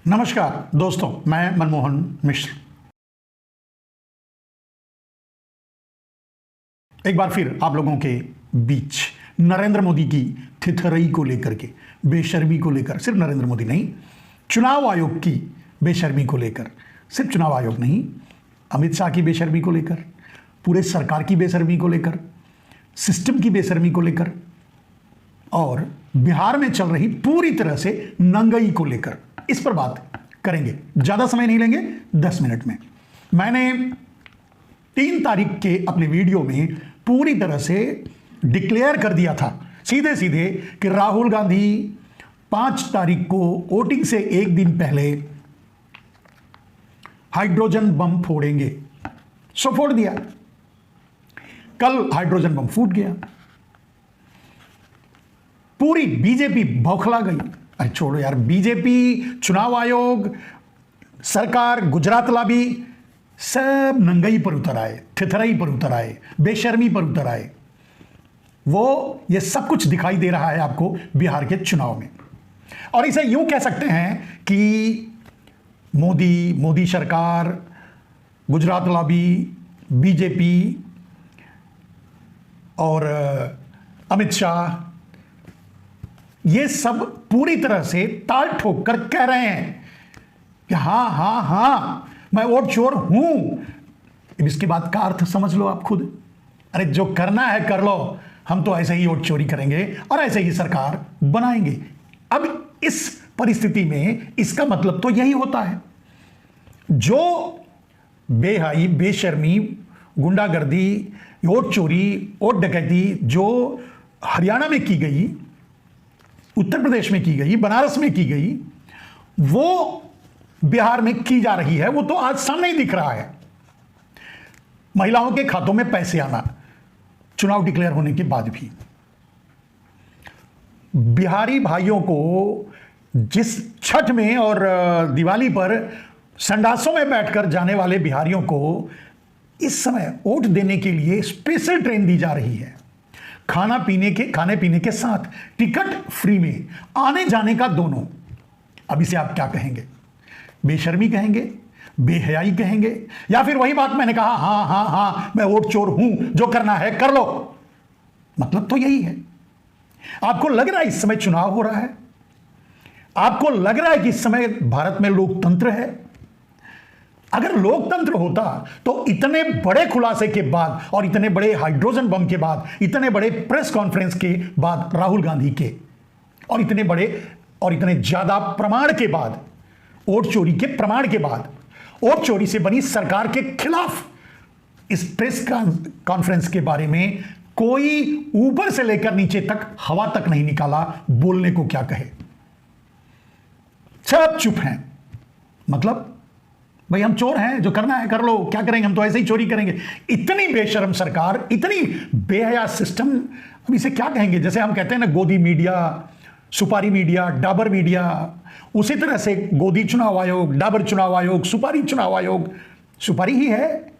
नमस्कार दोस्तों, मैं मनमोहन मिश्र। एक बार फिर आप लोगों के बीच नरेंद्र मोदी की थिथरई को लेकर के, बेशर्मी को लेकर, सिर्फ नरेंद्र मोदी नहीं, चुनाव आयोग की बेशर्मी को लेकर, सिर्फ चुनाव आयोग नहीं, अमित शाह की बेशर्मी को लेकर, पूरे सरकार की बेशर्मी को लेकर, सिस्टम की बेशर्मी को लेकर और बिहार में चल रही पूरी तरह से नंगई को लेकर, इस पर बात करेंगे। ज्यादा समय नहीं लेंगे, 10 मिनट में। मैंने 3 तारीख के अपने वीडियो में पूरी तरह से डिक्लेयर कर दिया था सीधे सीधे कि राहुल गांधी 5 तारीख को वोटिंग से एक दिन पहले हाइड्रोजन बम फोड़ेंगे। सो फोड़ दिया। कल हाइड्रोजन बम फूट गया। पूरी बीजेपी बौखला गई। अरे छोड़ो यार, बीजेपी, चुनाव आयोग, सरकार, गुजरात लॉबी, सब नंगई पर उतर आए, थिथराई पर उतर आए, बेशर्मी पर उतर आए। वो ये सब कुछ दिखाई दे रहा है आपको बिहार के चुनाव में। और इसे यूं कह सकते हैं कि मोदी सरकार, गुजरात लॉबी, बीजेपी और अमित शाह, ये सब पूरी तरह से ताल ठोक कर कह रहे हैं कि हां मैं वोट चोर हूं। अब इसके बाद का अर्थ समझ लो आप खुद। अरे जो करना है कर लो, हम तो ऐसे ही वोट चोरी करेंगे और ऐसे ही सरकार बनाएंगे। अब इस परिस्थिति में इसका मतलब तो यही होता है, जो बेहयाई, बेशर्मी, गुंडागर्दी, वोट चोरी, वोट डकैती जो हरियाणा में की गई, उत्तर प्रदेश में की गई, बनारस में की गई, वो बिहार में की जा रही है। वो तो आज सामने ही दिख रहा है। महिलाओं के खातों में पैसे आना चुनाव डिक्लेयर होने के बाद भी। बिहारी भाइयों को जिस छठ में और दिवाली पर संडासों में बैठकर जाने वाले बिहारियों को इस समय वोट देने के लिए स्पेशल ट्रेन दी जा रही है। खाने पीने के साथ टिकट फ्री में, आने जाने का दोनों। अब इसे आप क्या कहेंगे? बेशर्मी कहेंगे, बेहयाई कहेंगे, या फिर वही बात मैंने कहा, हां मैं वोट चोर हूं, जो करना है कर लो। मतलब तो यही है। आपको लग रहा है इस समय चुनाव हो रहा है? आपको लग रहा है कि इस समय भारत में लोकतंत्र है? अगर लोकतंत्र होता तो इतने बड़े खुलासे के बाद और इतने बड़े हाइड्रोजन बम के बाद, इतने बड़े प्रेस कॉन्फ्रेंस के बाद राहुल गांधी के, और इतने बड़े और इतने ज्यादा प्रमाण के बाद, वोट चोरी के प्रमाण के बाद, वोट चोरी से बनी सरकार के खिलाफ इस प्रेस कॉन्फ्रेंस के बारे में कोई ऊपर से लेकर नीचे तक हवा तक नहीं निकाला। बोलने को क्या कहे, सब चुप हैं। मतलब भाई हम चोर हैं, जो करना है कर लो, क्या करेंगे, हम तो ऐसे ही चोरी करेंगे। इतनी बेशर्म सरकार, इतनी बेहया सिस्टम। अब इसे क्या कहेंगे? जैसे हम कहते हैं ना, गोदी मीडिया, सुपारी मीडिया, डाबर मीडिया, उसी तरह से गोदी चुनाव आयोग, डाबर चुनाव आयोग, सुपारी चुनाव आयोग। सुपारी ही है,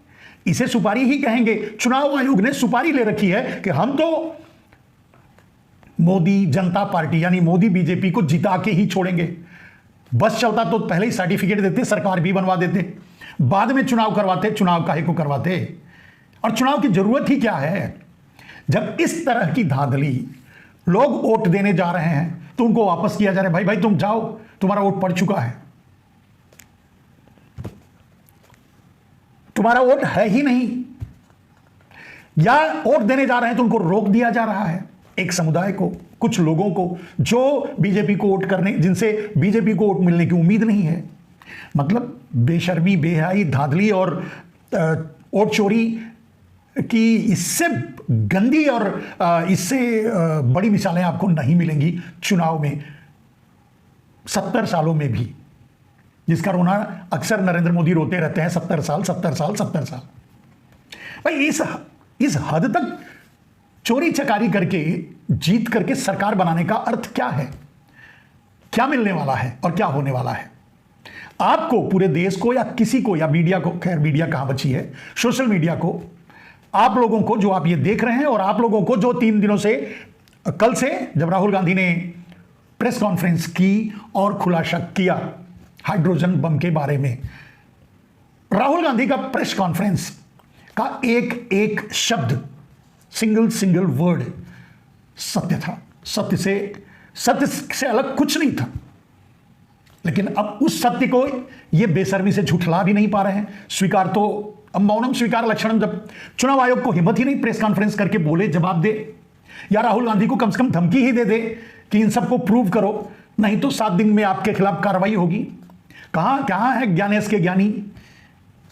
इसे सुपारी ही कहेंगे। चुनाव आयोग ने सुपारी ले रखी है कि हम तो मोदी जनता पार्टी यानी मोदी बीजेपी को जिता के ही छोड़ेंगे। बस चलता तो पहले ही सर्टिफिकेट देते, सरकार भी बनवा देते, बाद में चुनाव करवाते। चुनाव काहे को करवाते? और चुनाव की जरूरत ही क्या है? जब इस तरह की धांधली, लोग वोट देने जा रहे हैं तो उनको वापस किया जा रहा है, भाई तुम जाओ, तुम्हारा वोट पड़ चुका है, तुम्हारा वोट है ही नहीं। या वोट देने जा रहे हैं तो उनको रोक दिया जा रहा है। एक समुदाय को, कुछ लोगों को जो बीजेपी को वोट करने, जिनसे बीजेपी को वोट मिलने की उम्मीद नहीं है। मतलब बेशर्मी, बेहयाई, धांधली और वोट चोरी की इससे गंदी और इससे बड़ी मिसालें आपको नहीं मिलेंगी चुनाव में 70 सालों में भी, जिसका रोना अक्सर नरेंद्र मोदी रोते रहते हैं। 70 साल 70 साल 70 साल। भाई इस हद तक चोरी चकारी करके, जीत करके सरकार बनाने का अर्थ क्या है? क्या मिलने वाला है और क्या होने वाला है? आपको, पूरे देश को, या किसी को, या मीडिया को, खैर मीडिया कहां बची है, सोशल मीडिया को, आप लोगों को जो आप ये देख रहे हैं, और आप लोगों को जो 3 दिनों से, कल से जब राहुल गांधी ने प्रेस कॉन्फ्रेंस की और खुलासा किया हाइड्रोजन बम के बारे में। राहुल गांधी का प्रेस कॉन्फ्रेंस का एक एक शब्द, सिंगल वर्ड सत्य था। सत्य से अलग कुछ नहीं था। लेकिन अब उस सत्य को ये बेशर्मी से झुठला भी नहीं पा रहे हैं। स्वीकार तो अब मौनम स्वीकार लक्षणम, जब चुनाव आयोग को हिम्मत ही नहीं प्रेस कॉन्फ्रेंस करके बोले, जवाब दे, या राहुल गांधी को कम से कम धमकी ही दे दे कि इन सबको प्रूव करो, नहीं तो 7 दिन में आपके खिलाफ कार्रवाई होगी। कहां है ज्ञानेश के ज्ञानी,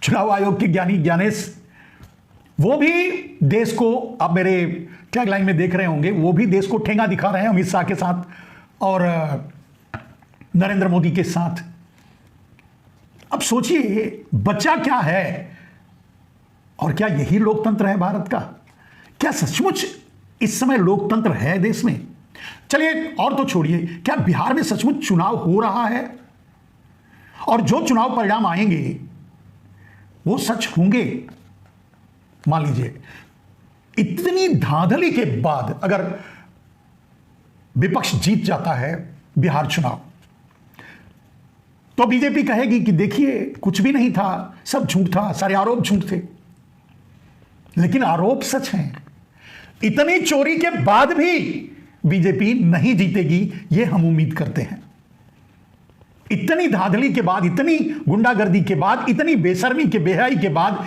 चुनाव आयोग के ज्ञानी ज्ञानेश? वो भी देश को, आप मेरे टैगलाइन में देख रहे होंगे, वो भी देश को ठेंगा दिखा रहे हैं अमित शाह के साथ और नरेंद्र मोदी के साथ। अब सोचिए बचा क्या है, और क्या यही लोकतंत्र है भारत का? क्या सचमुच इस समय लोकतंत्र है देश में? चलिए और तो छोड़िए, क्या बिहार में सचमुच चुनाव हो रहा है? और जो चुनाव परिणाम आएंगे वो सच होंगे? मान लीजिए इतनी धांधली के बाद अगर विपक्ष जीत जाता है बिहार चुनाव, तो बीजेपी कहेगी कि देखिए कुछ भी नहीं था, सब झूठ था, सारे आरोप झूठ थे। लेकिन आरोप सच हैं। इतनी चोरी के बाद भी बीजेपी नहीं जीतेगी, ये हम उम्मीद करते हैं। इतनी धांधली के बाद, इतनी गुंडागर्दी के बाद, इतनी बेशर्मी के बेहयाई के बाद,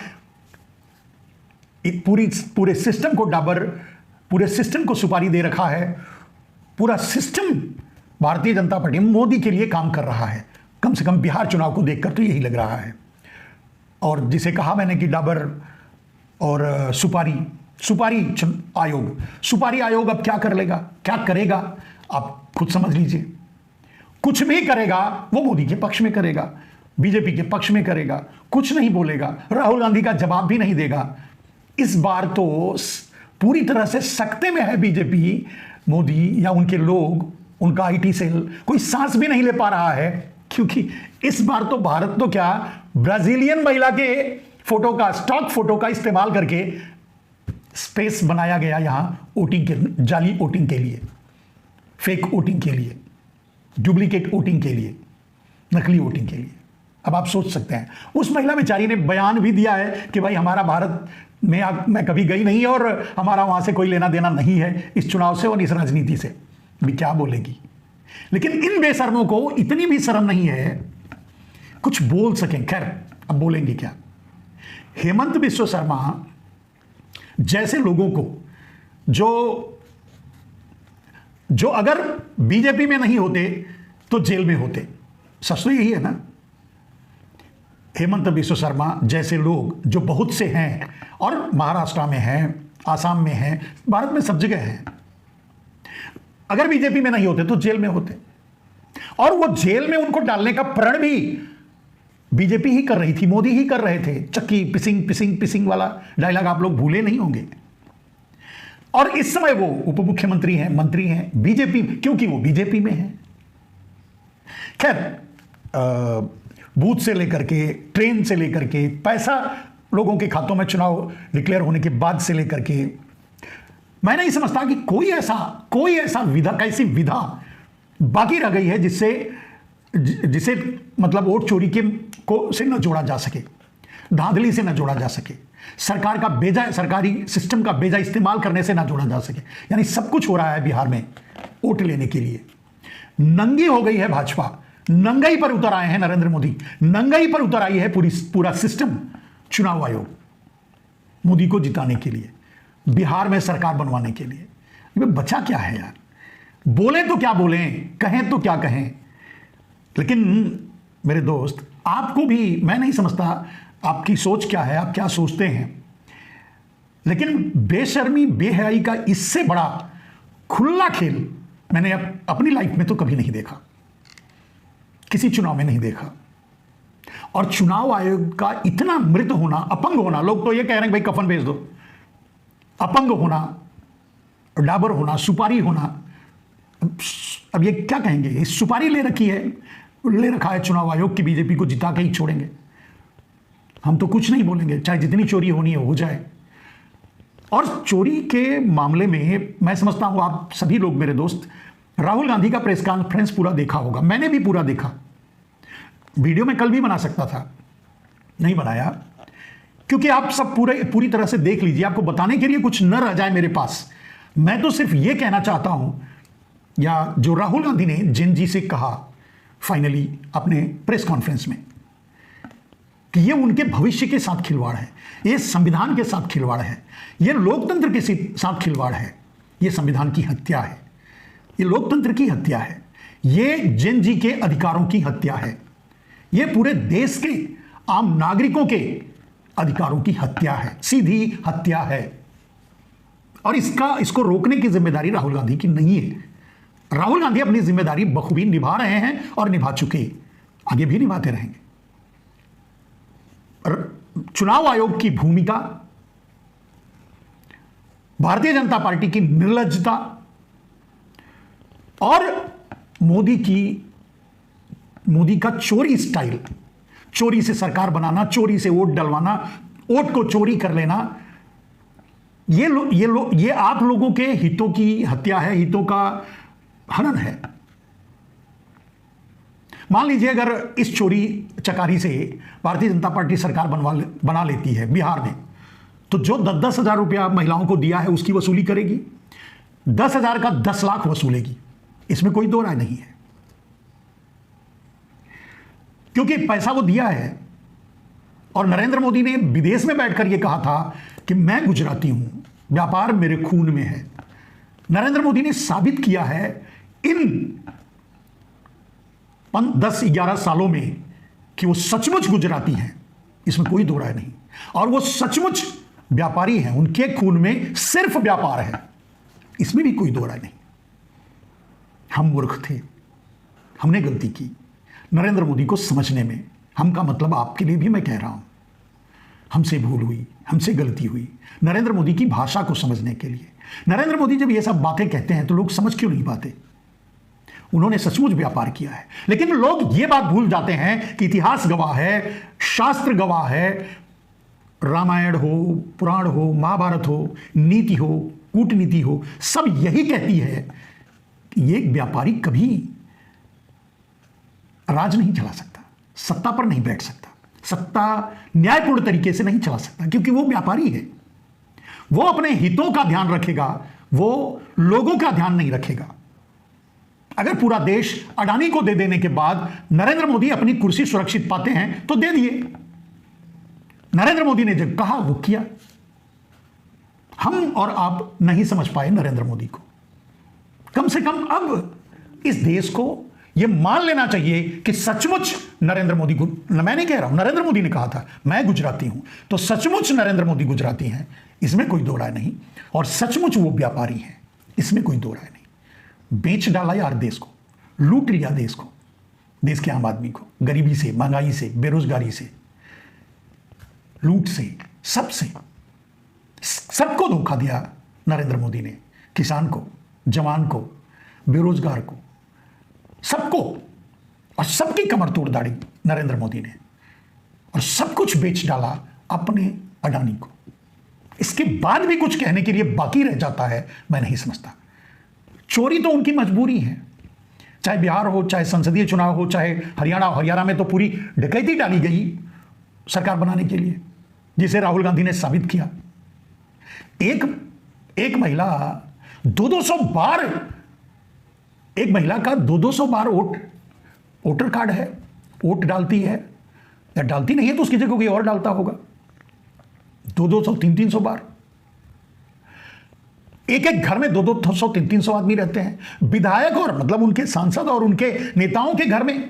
पूरे सिस्टम को पूरे सिस्टम को सुपारी दे रखा है। पूरा सिस्टम भारतीय जनता पार्टी मोदी के लिए काम कर रहा है। कम से कम बिहार चुनाव को देखकर तो यही लग रहा है। और जिसे कहा मैंने कि डाबर और सुपारी आयोग अब क्या कर लेगा, क्या करेगा, आप खुद समझ लीजिए। कुछ भी करेगा वो मोदी के पक्ष में करेगा, बीजेपी के पक्ष में करेगा, कुछ नहीं बोलेगा, राहुल गांधी का जवाब भी नहीं देगा। इस बार तो पूरी तरह से सकते में है बीजेपी, मोदी या उनके लोग, उनका आईटी सेल कोई सांस भी नहीं ले पा रहा है, क्योंकि इस बार तो भारत तो क्या, ब्राजीलियन महिला के फोटो का, स्टॉक फोटो का इस्तेमाल करके स्पेस बनाया गया यहां वोटिंग के, जाली वोटिंग के लिए, फेक वोटिंग के लिए, डुप्लीकेट वोटिंग के लिए, नकली वोटिंग के लिए। अब आप सोच सकते हैं, उस महिला बेचारी ने बयान भी दिया है कि भाई हमारा भारत में मैं कभी गई नहीं और हमारा वहां से कोई लेना देना नहीं है इस चुनाव से और इस राजनीति से। भी क्या बोलेगी? लेकिन इन बेशर्मों को इतनी भी शर्म नहीं है कुछ बोल सकें। खैर अब बोलेंगे क्या? हेमंत बिस्व शर्मा जैसे लोगों को जो अगर बीजेपी में नहीं होते तो जेल में होते, सच तो यही है ना। हेमंत बिस्व शर्मा जैसे लोग जो बहुत से हैं, और महाराष्ट्र में हैं, आसाम में हैं, भारत में सब जगह हैं, अगर बीजेपी में नहीं होते तो जेल में होते। और वो जेल में उनको डालने का प्रण भी बीजेपी ही कर रही थी, मोदी ही कर रहे थे। चक्की पिसिंग वाला डायलॉग आप लोग भूले नहीं होंगे। और इस समय वो उप मुख्यमंत्री हैं, मंत्री हैं बीजेपी, क्योंकि वो बीजेपी में हैं। खैर बूथ से लेकर के, ट्रेन से लेकर के, पैसा लोगों के खातों में चुनाव डिक्लेयर होने के बाद से लेकर के, मैं नहीं समझता कि कोई ऐसा विधा, कैसी विधा बाकी रह गई है जिसे मतलब वोट चोरी से न जोड़ा जा सके, धांधली से न जोड़ा जा सके, सरकारी सिस्टम का बेजा इस्तेमाल करने से ना जोड़ा जा सके। यानी सब कुछ हो रहा है बिहार में वोट लेने के लिए। नंगी हो गई है भाजपा, नंगाई पर उतर आए हैं नरेंद्र मोदी, नंगाई पर उतर आई है पूरा सिस्टम, चुनाव आयोग, मोदी को जिताने के लिए, बिहार में सरकार बनवाने के लिए। बचा क्या है यार? बोले तो क्या बोलें, कहें तो क्या कहें। लेकिन मेरे दोस्त, आपको भी, मैं नहीं समझता आपकी सोच क्या है, आप क्या सोचते हैं, लेकिन बेशर्मी बेहयाई का इससे बड़ा खुला खेल मैंने अपनी लाइफ में तो कभी नहीं देखा, किसी चुनाव में नहीं देखा। और चुनाव आयोग का इतना मृत होना, अपंग होना, लोग तो ये कह रहे हैं भाई कफन भेज दो, अपंग होना, डाबर होना, सुपारी होना। अब ये क्या कहेंगे? ये सुपारी ले रखा है चुनाव आयोग की, बीजेपी को जिता के ही छोड़ेंगे। हम तो कुछ नहीं बोलेंगे, चाहे जितनी चोरी होनी है हो जाए। और चोरी के मामले में मैं समझता हूं आप सभी लोग मेरे दोस्त राहुल गांधी का प्रेस कॉन्फ्रेंस पूरा देखा होगा, मैंने भी पूरा देखा। वीडियो मैं कल भी बना सकता था, नहीं बनाया, क्योंकि आप सब पूरी तरह से देख लीजिए, आपको बताने के लिए कुछ न रह जाए मेरे पास। मैं तो सिर्फ यह कहना चाहता हूं, या जो राहुल गांधी ने जेन जी से कहा फाइनली अपने प्रेस कॉन्फ्रेंस में, कि यह उनके भविष्य के साथ खिलवाड़ है, यह संविधान के साथ खिलवाड़ है, यह लोकतंत्र के साथ खिलवाड़ है, यह संविधान की हत्या है, यह लोकतंत्र की हत्या है, यह जेन जी के अधिकारों की हत्या है, यह पूरे देश के आम नागरिकों के अधिकारों की हत्या है, सीधी हत्या है। और इसको रोकने की जिम्मेदारी राहुल गांधी की नहीं है। राहुल गांधी अपनी जिम्मेदारी बखूबी निभा रहे हैं और निभा चुके, आगे भी निभाते रहेंगे। चुनाव आयोग की भूमिका, भारतीय जनता पार्टी की निर्लज्जता और मोदी का चोरी स्टाइल, चोरी से सरकार बनाना, चोरी से वोट डलवाना, वोट को चोरी कर लेना, ये आप लोगों के हितों की हत्या है, हितों का हनन है। मान लीजिए अगर इस चोरी चकारी से भारतीय जनता पार्टी सरकार बना लेती है बिहार में, तो जो 10-10 हजार रुपया महिलाओं को दिया है उसकी वसूली करेगी, 10,000 का 10 लाख वसूलेगी, इसमें कोई दो राय नहीं है, क्योंकि पैसा वो दिया है। और नरेंद्र मोदी ने विदेश में बैठकर यह कहा था कि मैं गुजराती हूं, व्यापार मेरे खून में है। नरेंद्र मोदी ने साबित किया है इन 10-11 सालों में कि वो सचमुच गुजराती हैं, इसमें कोई दो राय नहीं। और वो सचमुच व्यापारी हैं, उनके खून में सिर्फ व्यापार है, इसमें भी कोई दो राय नहीं। हम मूर्ख थे, हमने गलती की नरेंद्र मोदी को समझने में। हम का मतलब आपके लिए भी मैं कह रहा हूं, हमसे भूल हुई, हमसे गलती हुई नरेंद्र मोदी की भाषा को समझने के लिए। नरेंद्र मोदी जब ये सब बातें कहते हैं तो लोग समझ क्यों नहीं पाते? उन्होंने सचमुच व्यापार किया है, लेकिन लोग ये बात भूल जाते हैं कि इतिहास गवाह है, शास्त्र गवाह है, रामायण हो, पुराण हो, महाभारत हो, नीति हो, कूटनीति हो, सब यही कहती है कि ये व्यापारी कभी राज नहीं चला सकता, सत्ता पर नहीं बैठ सकता, सत्ता न्यायपूर्ण तरीके से नहीं चला सकता, क्योंकि वो व्यापारी है। वो अपने हितों का ध्यान रखेगा, वो लोगों का ध्यान नहीं रखेगा। अगर पूरा देश अडानी को दे देने के बाद नरेंद्र मोदी अपनी कुर्सी सुरक्षित पाते हैं तो दे दिए। नरेंद्र मोदी ने जब कहा वो किया। हम और आप नहीं समझ पाए नरेंद्र मोदी को। कम से कम अब इस देश को यह मान लेना चाहिए कि सचमुच नरेंद्र मोदी को, मैं नहीं कह रहा हूं, नरेंद्र मोदी ने कहा था मैं गुजराती हूं, तो सचमुच नरेंद्र मोदी गुजराती हैं, इसमें कोई दो राय नहीं। और सचमुच वो व्यापारी हैं, इसमें कोई दो राय नहीं। बेच डाला यार देश को, लूट लिया देश को, देश के आम आदमी को, गरीबी से, महंगाई से, बेरोजगारी से, लूट से, सबको धोखा दिया नरेंद्र मोदी ने। किसान को, जवान को, बेरोजगार को, सबको, और सबकी कमर तोड़ दाड़ी नरेंद्र मोदी ने, और सब कुछ बेच डाला अपने अडानी को। इसके बाद भी कुछ कहने के लिए बाकी रह जाता है, मैं नहीं समझता। चोरी तो उनकी मजबूरी है, चाहे बिहार हो, चाहे संसदीय चुनाव हो, चाहे हरियाणा में तो पूरी डकैती डाली गई सरकार बनाने के लिए, जिसे राहुल गांधी ने साबित किया। एक महिला 200 बार, एक महिला का 200 बार वोटर कार्ड है, वोट डालती है, या डालती नहीं है तो उसकी जगह कोई और डालता होगा। 200, 300 बार, एक घर में 200, 300 आदमी रहते हैं। विधायक और मतलब उनके सांसद और उनके नेताओं के घर में,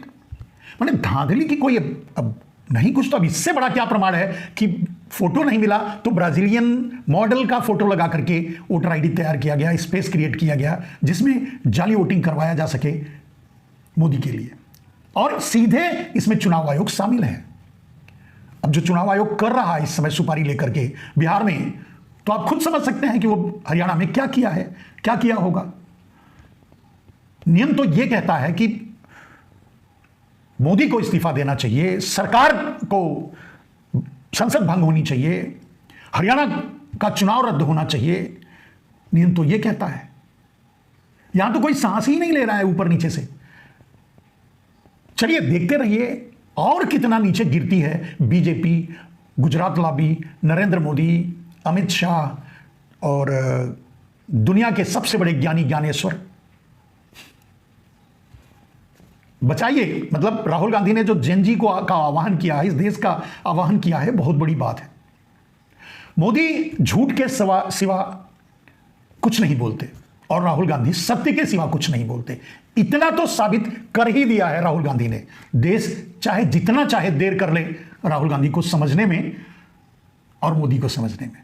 माने धांधली की कोई अब नहीं कुछ। तो अब इससे बड़ा क्या प्रमाण है कि फोटो नहीं मिला तो ब्राजीलियन मॉडल का फोटो लगा करके वोटर आईडी तैयार किया गया, स्पेस क्रिएट किया गया, जिसमें जाली वोटिंग करवाया जा सके मोदी के लिए, और सीधे इसमें चुनाव आयोग शामिल है। अब जो चुनाव आयोग कर रहा है इस समय सुपारी लेकर के बिहार में, तो आप खुद समझ सकते हैं कि वो हरियाणा में क्या किया है, क्या किया होगा। नियम तो यह कहता है कि मोदी को इस्तीफा देना चाहिए, सरकार को संसद भंग होनी चाहिए, हरियाणा का चुनाव रद्द होना चाहिए। नियम तो यह कहता है। यहां तो कोई सांस ही नहीं ले रहा है ऊपर नीचे से। चलिए देखते रहिए और कितना नीचे गिरती है बीजेपी, गुजरात लॉबी, नरेंद्र मोदी, अमित शाह और दुनिया के सबसे बड़े ज्ञानी ज्ञानेश्वर। बचाइए, मतलब राहुल गांधी ने जो जेनजी का आह्वान किया है, इस देश का आह्वान किया है, बहुत बड़ी बात है। मोदी झूठ के सिवा कुछ नहीं बोलते और राहुल गांधी सत्य के सिवा कुछ नहीं बोलते। इतना तो साबित कर ही दिया है राहुल गांधी ने। देश चाहे जितना चाहे देर कर ले राहुल गांधी को समझने में और मोदी को समझने में।